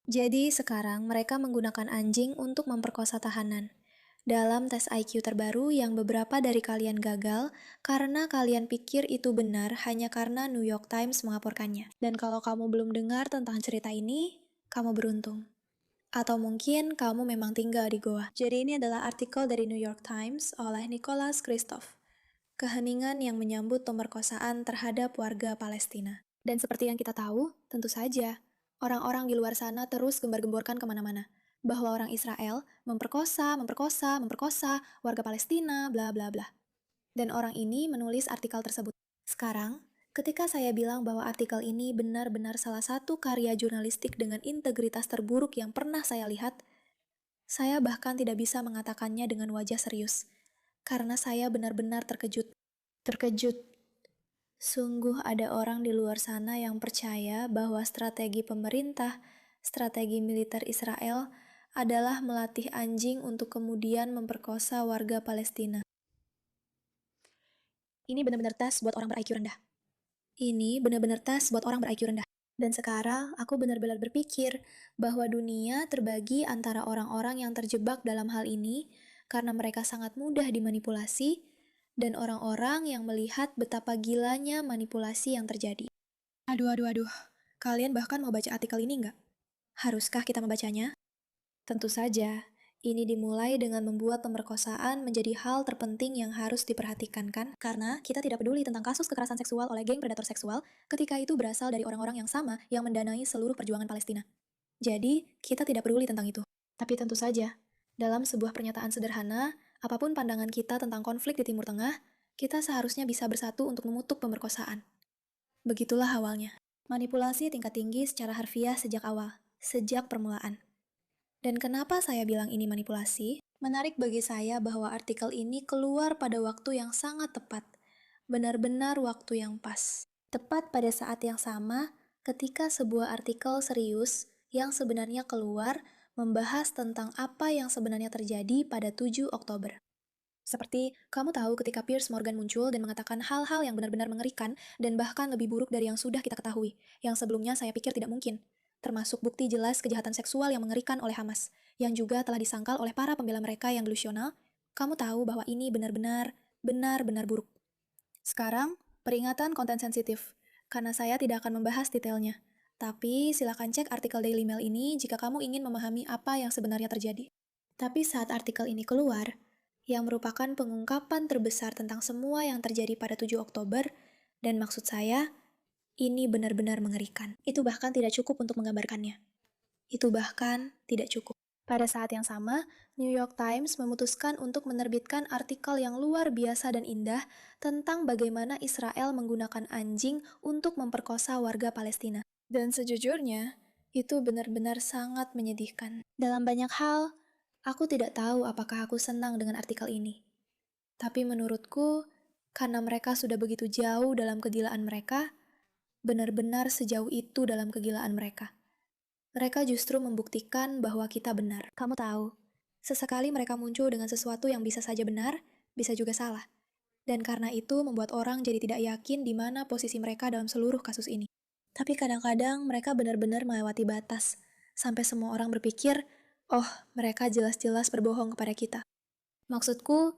Jadi sekarang mereka menggunakan anjing untuk memperkosa tahanan. Dalam tes IQ terbaru yang beberapa dari kalian gagal karena kalian pikir itu benar hanya karena New York Times melaporkannya. Dan kalau kamu belum dengar tentang cerita ini, kamu beruntung. Atau mungkin kamu memang tinggal di goa. Jadi ini adalah artikel dari New York Times oleh Nicholas Kristof. Keheningan yang menyambut pemerkosaan terhadap warga Palestina. Dan seperti yang kita tahu, tentu saja, orang-orang di luar sana terus gembar-gemborkan kemana-mana. Bahwa orang Israel memperkosa warga Palestina, bla bla bla. Dan orang ini menulis artikel tersebut. Sekarang, ketika saya bilang bahwa artikel ini benar-benar salah satu karya jurnalistik dengan integritas terburuk yang pernah saya lihat, saya bahkan tidak bisa mengatakannya dengan wajah serius. Karena saya benar-benar terkejut. Terkejut. Sungguh ada orang di luar sana yang percaya bahwa strategi pemerintah, strategi militer Israel adalah melatih anjing untuk kemudian memperkosa warga Palestina. Ini benar-benar tes buat orang ber-IQ rendah. Ini benar-benar tes buat orang ber-IQ rendah. Dan sekarang aku benar-benar berpikir bahwa dunia terbagi antara orang-orang yang terjebak dalam hal ini karena mereka sangat mudah dimanipulasi dan orang-orang yang melihat betapa gilanya manipulasi yang terjadi. Aduh. Kalian bahkan mau baca artikel ini nggak? Haruskah kita membacanya? Tentu saja. Ini dimulai dengan membuat pemerkosaan menjadi hal terpenting yang harus diperhatikan kan? Karena kita tidak peduli tentang kasus kekerasan seksual oleh geng predator seksual ketika itu berasal dari orang-orang yang sama yang mendanai seluruh perjuangan Palestina. Jadi, kita tidak peduli tentang itu. Tapi tentu saja, dalam sebuah pernyataan sederhana, apapun pandangan kita tentang konflik di Timur Tengah, kita seharusnya bisa bersatu untuk memutuk pemerkosaan. Begitulah awalnya. Manipulasi tingkat tinggi secara harfiah sejak awal, sejak permulaan. Dan kenapa saya bilang ini manipulasi? Menarik bagi saya bahwa artikel ini keluar pada waktu yang sangat tepat. Benar-benar waktu yang pas. Tepat pada saat yang sama ketika sebuah artikel serius yang sebenarnya keluar membahas tentang apa yang sebenarnya terjadi pada 7 Oktober. Seperti, kamu tahu ketika Piers Morgan muncul dan mengatakan hal-hal yang benar-benar mengerikan dan bahkan lebih buruk dari yang sudah kita ketahui, yang sebelumnya saya pikir tidak mungkin. Termasuk bukti jelas kejahatan seksual yang mengerikan oleh Hamas, yang juga telah disangkal oleh para pembela mereka yang delusional. Kamu tahu bahwa ini benar-benar buruk. Sekarang, peringatan konten sensitif, karena saya tidak akan membahas detailnya. Tapi silakan cek artikel Daily Mail ini jika kamu ingin memahami apa yang sebenarnya terjadi. Tapi saat artikel ini keluar, yang merupakan pengungkapan terbesar tentang semua yang terjadi pada 7 Oktober, dan maksud saya, ini benar-benar mengerikan. Itu bahkan tidak cukup untuk menggambarkannya. Itu bahkan tidak cukup. Pada saat yang sama, New York Times memutuskan untuk menerbitkan artikel yang luar biasa dan indah tentang bagaimana Israel menggunakan anjing untuk memperkosa warga Palestina. Dan sejujurnya, itu benar-benar sangat menyedihkan. Dalam banyak hal, aku tidak tahu apakah aku senang dengan artikel ini. Tapi menurutku, karena mereka sudah begitu jauh dalam kegilaan mereka, benar-benar sejauh itu dalam kegilaan mereka. Mereka justru membuktikan bahwa kita benar. Kamu tahu, sesekali mereka muncul dengan sesuatu yang bisa saja benar, bisa juga salah. Dan karena itu membuat orang jadi tidak yakin di mana posisi mereka dalam seluruh kasus ini. Tapi kadang-kadang mereka benar-benar melewati batas, sampai semua orang berpikir, oh, mereka jelas-jelas berbohong kepada kita. Maksudku,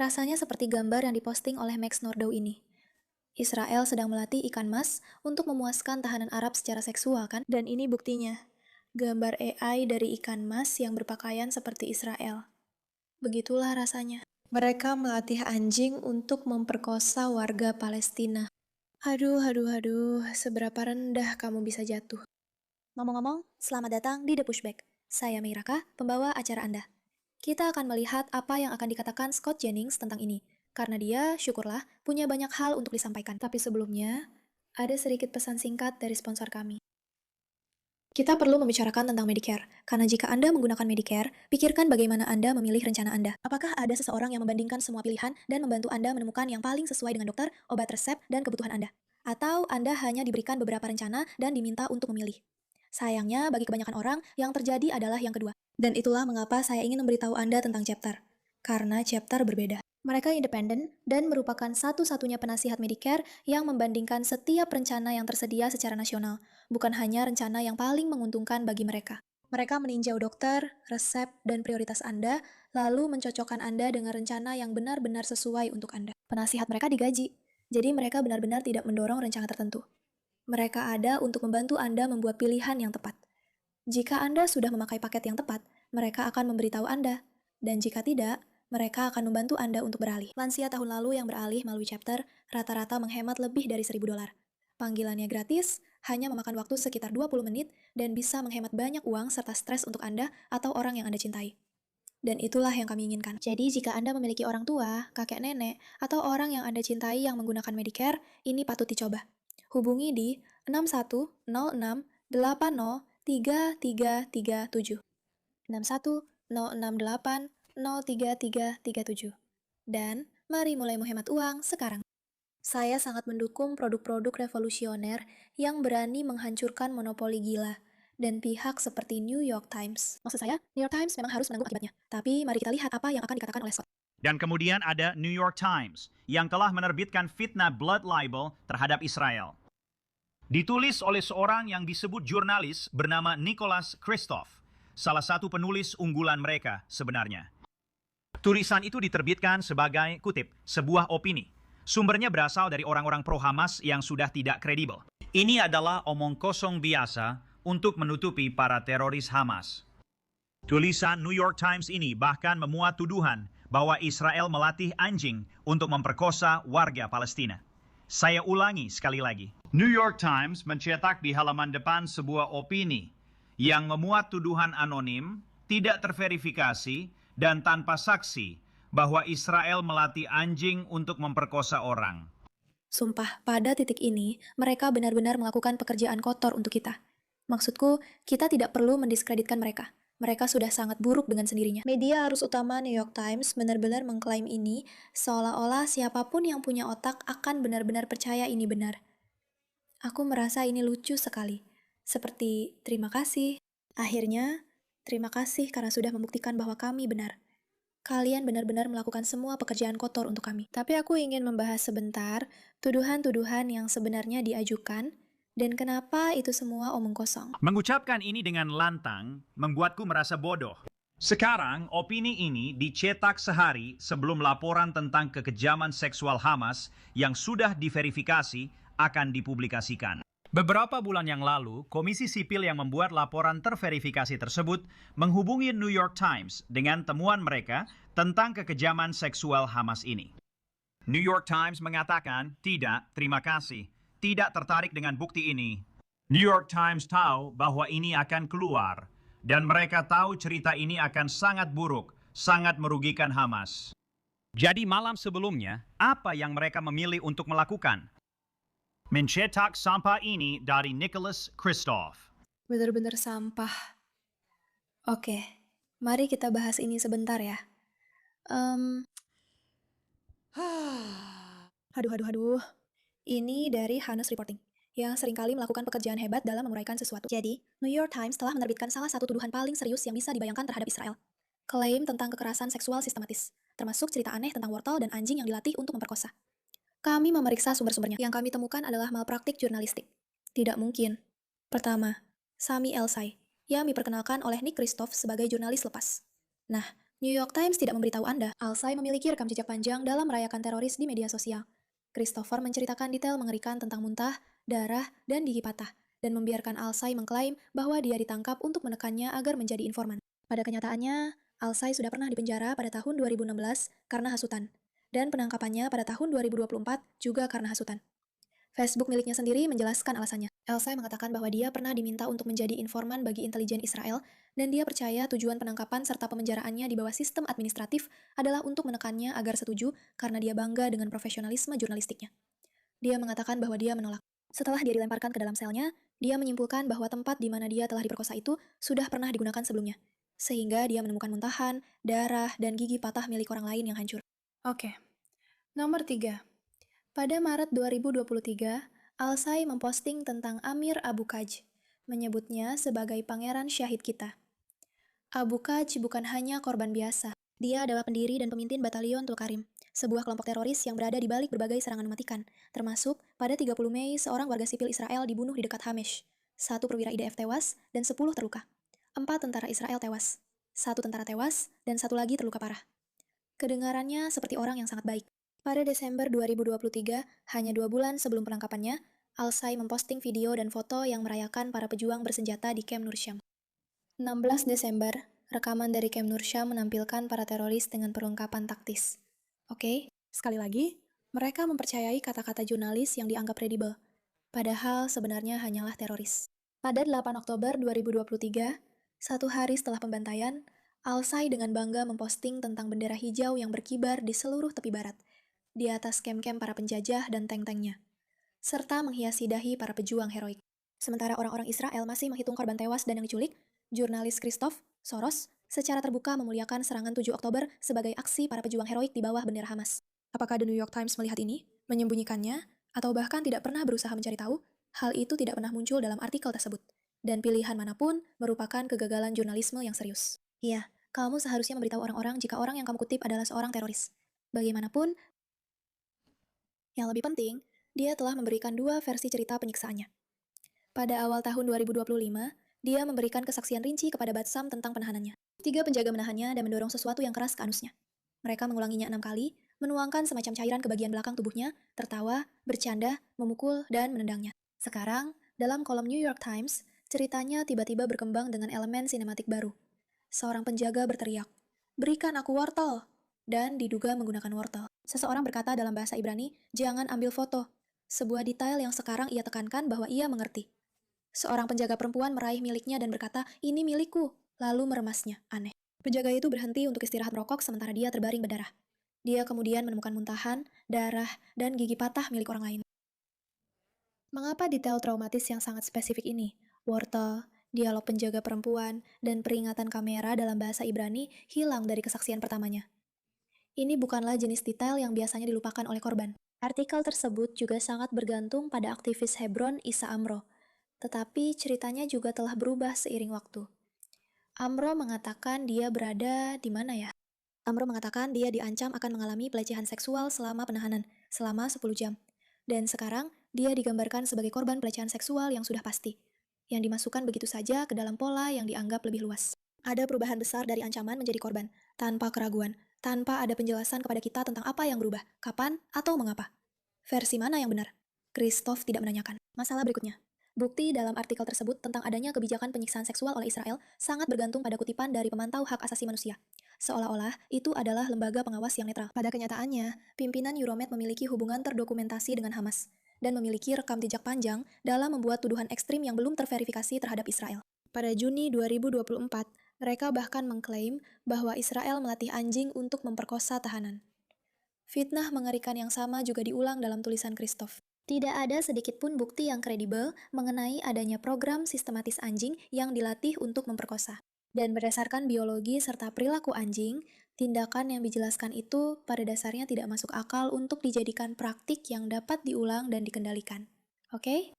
rasanya seperti gambar yang diposting oleh Max Nordau ini. Israel sedang melatih ikan mas untuk memuaskan tahanan Arab secara seksual kan? Dan ini buktinya. Gambar AI dari ikan mas yang berpakaian seperti Israel. Begitulah rasanya. Mereka melatih anjing untuk memperkosa warga Palestina. Aduh, seberapa rendah kamu bisa jatuh. Ngomong-ngomong, selamat datang di The Pushback. Saya Meiraka, pembawa acara Anda. Kita akan melihat apa yang akan dikatakan Scott Jennings tentang ini. Karena dia, syukurlah, punya banyak hal untuk disampaikan. Tapi sebelumnya, ada sedikit pesan singkat dari sponsor kami. Kita perlu membicarakan tentang Medicare, karena jika Anda menggunakan Medicare, pikirkan bagaimana Anda memilih rencana Anda. Apakah ada seseorang yang membandingkan semua pilihan dan membantu Anda menemukan yang paling sesuai dengan dokter, obat resep, dan kebutuhan Anda? Atau Anda hanya diberikan beberapa rencana dan diminta untuk memilih? Sayangnya, bagi kebanyakan orang, yang terjadi adalah yang kedua. Dan itulah mengapa saya ingin memberitahu Anda tentang chapter. Karena chapter berbeda. Mereka independen dan merupakan satu-satunya penasihat Medicare yang membandingkan setiap rencana yang tersedia secara nasional, bukan hanya rencana yang paling menguntungkan bagi mereka. Mereka meninjau dokter, resep, dan prioritas Anda, lalu mencocokkan Anda dengan rencana yang benar-benar sesuai untuk Anda. Penasihat mereka digaji, jadi mereka benar-benar tidak mendorong rencana tertentu. Mereka ada untuk membantu Anda membuat pilihan yang tepat. Jika Anda sudah memakai paket yang tepat, mereka akan memberitahu Anda. Dan jika tidak, mereka akan membantu Anda untuk beralih. Lansia tahun lalu yang beralih melalui chapter rata-rata menghemat lebih dari $1.000. Panggilannya gratis, hanya memakan waktu sekitar 20 menit, dan bisa menghemat banyak uang serta stres untuk Anda atau orang yang Anda cintai. Dan itulah yang kami inginkan. Jadi jika Anda memiliki orang tua, kakek nenek, atau orang yang Anda cintai yang menggunakan Medicare, ini patut dicoba. Hubungi di 6106803337. 6106803337. Dan mari mulai menghemat uang sekarang. Saya sangat mendukung produk-produk revolusioner yang berani menghancurkan monopoli gila dan pihak seperti New York Times. Maksud saya, New York Times memang harus menanggung akibatnya. Tapi mari kita lihat apa yang akan dikatakan oleh Scott. Dan kemudian ada New York Times yang telah menerbitkan fitnah blood libel terhadap Israel. Ditulis oleh seorang yang disebut jurnalis bernama Nicholas Kristof, salah satu penulis unggulan mereka sebenarnya. Tulisan itu diterbitkan sebagai, kutip, sebuah opini. Sumbernya berasal dari orang-orang pro-Hamas yang sudah tidak kredibel. Ini adalah omong kosong biasa untuk menutupi para teroris Hamas. Tulisan New York Times ini bahkan memuat tuduhan bahwa Israel melatih anjing untuk memperkosa warga Palestina. Saya ulangi sekali lagi. New York Times mencetak di halaman depan sebuah opini yang memuat tuduhan anonim, tidak terverifikasi, dan tanpa saksi bahwa Israel melatih anjing untuk memperkosa orang. Sumpah, pada titik ini, mereka benar-benar melakukan pekerjaan kotor untuk kita. Maksudku, kita tidak perlu mendiskreditkan mereka. Mereka sudah sangat buruk dengan sendirinya. Media arus utama New York Times benar-benar mengklaim ini seolah-olah siapapun yang punya otak akan benar-benar percaya ini benar. Aku merasa ini lucu sekali. Seperti, terima kasih. Akhirnya, terima kasih karena sudah membuktikan bahwa kami benar. Kalian benar-benar melakukan semua pekerjaan kotor untuk kami. Tapi aku ingin membahas sebentar tuduhan-tuduhan yang sebenarnya diajukan dan kenapa itu semua omong kosong. Mengucapkan ini dengan lantang membuatku merasa bodoh. Sekarang, opini ini dicetak sehari sebelum laporan tentang kekejaman seksual Hamas yang sudah diverifikasi akan dipublikasikan. Beberapa bulan yang lalu, Komisi Sipil yang membuat laporan terverifikasi tersebut menghubungi New York Times dengan temuan mereka tentang kekejaman seksual Hamas ini. New York Times mengatakan, tidak, terima kasih, tidak tertarik dengan bukti ini. New York Times tahu bahwa ini akan keluar, dan mereka tahu cerita ini akan sangat buruk, sangat merugikan Hamas. Jadi malam sebelumnya, apa yang mereka memilih untuk melakukan? Mencetak sampah ini dari Nicholas Kristof. Benar-benar sampah. Oke, mari kita bahas ini sebentar ya. Aduh. Ini dari Hannes Reporting, yang seringkali melakukan pekerjaan hebat dalam menguraikan sesuatu. Jadi, New York Times telah menerbitkan salah satu tuduhan paling serius yang bisa dibayangkan terhadap Israel. Klaim tentang kekerasan seksual sistematis, termasuk cerita aneh tentang wortel dan anjing yang dilatih untuk memperkosa. Kami memeriksa sumber-sumbernya. Yang kami temukan adalah malpraktik jurnalistik. Tidak mungkin. Pertama, Sami Elsai, yang diperkenalkan oleh Nick Kristof sebagai jurnalis lepas. Nah, New York Times tidak memberitahu Anda, Elsai memiliki rekam jejak panjang dalam merayakan teroris di media sosial. Christopher menceritakan detail mengerikan tentang muntah, darah, dan gigi patah, dan membiarkan Alsai mengklaim bahwa dia ditangkap untuk menekannya agar menjadi informan. Pada kenyataannya, Alsai sudah pernah dipenjara pada tahun 2016 karena hasutan, dan penangkapannya pada tahun 2024 juga karena hasutan. Facebook miliknya sendiri menjelaskan alasannya. Alsai mengatakan bahwa dia pernah diminta untuk menjadi informan bagi intelijen Israel, dan dia percaya tujuan penangkapan serta pemenjaraannya di bawah sistem administratif adalah untuk menekannya agar setuju karena dia bangga dengan profesionalisme jurnalistiknya. Dia mengatakan bahwa dia menolak. Setelah dia dilemparkan ke dalam selnya, dia menyimpulkan bahwa tempat di mana dia telah diperkosa itu sudah pernah digunakan sebelumnya, sehingga dia menemukan muntahan, darah, dan gigi patah milik orang lain yang hancur. Oke, nomor 3. Pada Maret 2023, Alsai memposting tentang Amir Abu Kaj, menyebutnya sebagai pangeran syahid kita. Abu Kaj bukan hanya korban biasa, dia adalah pendiri dan pemimpin batalion Tulkarim, sebuah kelompok teroris yang berada di balik berbagai serangan mematikan, termasuk pada 30 Mei seorang warga sipil Israel dibunuh di dekat Hamesh, 1 perwira IDF tewas dan 10 terluka. 4 tentara Israel tewas, 1 tentara tewas, dan 1 lagi terluka parah. Kedengarannya seperti orang yang sangat baik. Pada Desember 2023, hanya 2 bulan sebelum penangkapannya, Al-Sai memposting video dan foto yang merayakan para pejuang bersenjata di Camp Nursyam. 16 Desember, rekaman dari Camp Nursyam menampilkan para teroris dengan perlengkapan taktis. Oke, sekali lagi, mereka mempercayai kata-kata jurnalis yang dianggap kredibel, padahal sebenarnya hanyalah teroris. Pada 8 Oktober 2023, 1 hari setelah pembantaian, Al-Sai dengan bangga memposting tentang bendera hijau yang berkibar di seluruh tepi barat, di atas kem-kem para penjajah dan tank-tanknya, serta menghiasi dahi para pejuang heroik. Sementara orang-orang Israel masih menghitung korban tewas dan yang diculik, jurnalis Christoph Soros secara terbuka memuliakan serangan 7 Oktober sebagai aksi para pejuang heroik di bawah bendera Hamas. Apakah The New York Times melihat ini, menyembunyikannya, atau bahkan tidak pernah berusaha mencari tahu? Hal itu tidak pernah muncul dalam artikel tersebut. Dan pilihan manapun merupakan kegagalan jurnalisme yang serius. Iya, kamu seharusnya memberitahu orang-orang jika orang yang kamu kutip adalah seorang teroris. Bagaimanapun, yang lebih penting, dia telah memberikan 2 versi cerita penyiksaannya. Pada awal tahun 2025, dia memberikan kesaksian rinci kepada Batsam tentang penahanannya. 3 penjaga menahannya dan mendorong sesuatu yang keras ke anusnya. Mereka mengulanginya 6 kali, menuangkan semacam cairan ke bagian belakang tubuhnya, tertawa, bercanda, memukul, dan menendangnya. Sekarang, dalam kolom New York Times, ceritanya tiba-tiba berkembang dengan elemen sinematik baru. Seorang penjaga berteriak, "Berikan aku wortel!" dan diduga menggunakan wortel. Seseorang berkata dalam bahasa Ibrani, "Jangan ambil foto." Sebuah detail yang sekarang ia tekankan bahwa ia mengerti. Seorang penjaga perempuan meraih miliknya dan berkata, "Ini milikku," lalu meremasnya. Aneh. Penjaga itu berhenti untuk istirahat merokok sementara dia terbaring berdarah. Dia kemudian menemukan muntahan, darah, dan gigi patah milik orang lain. Mengapa detail traumatis yang sangat spesifik ini? Wortel, dialog penjaga perempuan, dan peringatan kamera dalam bahasa Ibrani hilang dari kesaksian pertamanya. Ini bukanlah jenis detail yang biasanya dilupakan oleh korban. Artikel tersebut juga sangat bergantung pada aktivis Hebron Isa Amro, tetapi ceritanya juga telah berubah seiring waktu. Amro mengatakan dia berada di mana ya? Amro mengatakan dia diancam akan mengalami pelecehan seksual selama penahanan, selama 10 jam. Dan sekarang, dia digambarkan sebagai korban pelecehan seksual yang sudah pasti, yang dimasukkan begitu saja ke dalam pola yang dianggap lebih luas. Ada perubahan besar dari ancaman menjadi korban, tanpa keraguan, tanpa ada penjelasan kepada kita tentang apa yang berubah, kapan, atau mengapa. Versi mana yang benar? Christoph tidak menanyakan. Masalah berikutnya. Bukti dalam artikel tersebut tentang adanya kebijakan penyiksaan seksual oleh Israel sangat bergantung pada kutipan dari pemantau hak asasi manusia. Seolah-olah itu adalah lembaga pengawas yang netral. Pada kenyataannya, pimpinan Euromed memiliki hubungan terdokumentasi dengan Hamas dan memiliki rekam jejak panjang dalam membuat tuduhan ekstrim yang belum terverifikasi terhadap Israel. Pada Juni 2024, mereka bahkan mengklaim bahwa Israel melatih anjing untuk memperkosa tahanan. Fitnah mengerikan yang sama juga diulang dalam tulisan Christoph. Tidak ada sedikit pun bukti yang kredibel mengenai adanya program sistematis anjing yang dilatih untuk memperkosa. Dan berdasarkan biologi serta perilaku anjing, tindakan yang dijelaskan itu pada dasarnya tidak masuk akal untuk dijadikan praktik yang dapat diulang dan dikendalikan. Oke?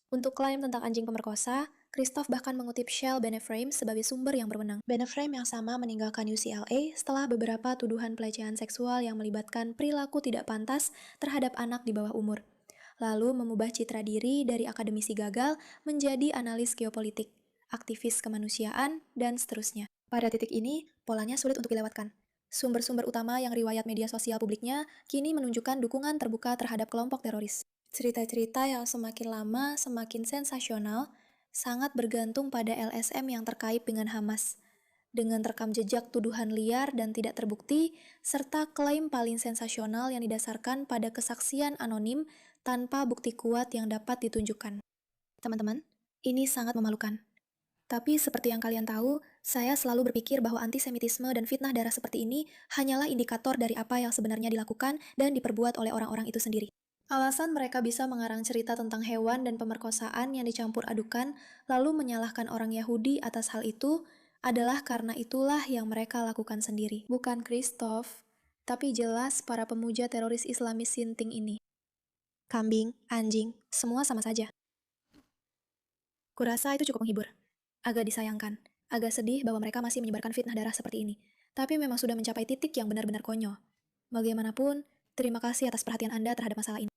Untuk klaim tentang anjing pemerkosa, Christoph bahkan mengutip Shel Beneframe sebagai sumber yang berwenang. Beneframe yang sama meninggalkan UCLA setelah beberapa tuduhan pelecehan seksual yang melibatkan perilaku tidak pantas terhadap anak di bawah umur. Lalu mengubah citra diri dari akademisi gagal menjadi analis geopolitik, aktivis kemanusiaan, dan seterusnya. Pada titik ini, polanya sulit untuk dilewatkan. Sumber-sumber utama yang riwayat media sosial publiknya kini menunjukkan dukungan terbuka terhadap kelompok teroris. Cerita-cerita yang semakin lama semakin sensasional sangat bergantung pada LSM yang terkait dengan Hamas. Dengan rekam jejak tuduhan liar dan tidak terbukti, serta klaim paling sensasional yang didasarkan pada kesaksian anonim tanpa bukti kuat yang dapat ditunjukkan. Teman-teman, ini sangat memalukan. Tapi seperti yang kalian tahu, saya selalu berpikir bahwa antisemitisme dan fitnah darah seperti ini hanyalah indikator dari apa yang sebenarnya dilakukan dan diperbuat oleh orang-orang itu sendiri. Alasan mereka bisa mengarang cerita tentang hewan dan pemerkosaan yang dicampur adukan, lalu menyalahkan orang Yahudi atas hal itu, adalah karena itulah yang mereka lakukan sendiri. Bukan Christoph, tapi jelas para pemuja teroris Islamis Sinting ini. Kambing, anjing, semua sama saja. Kurasa itu cukup menghibur. Agak disayangkan, agak sedih bahwa mereka masih menyebarkan fitnah darah seperti ini. Tapi memang sudah mencapai titik yang benar-benar konyol. Bagaimanapun, terima kasih atas perhatian Anda terhadap masalah ini.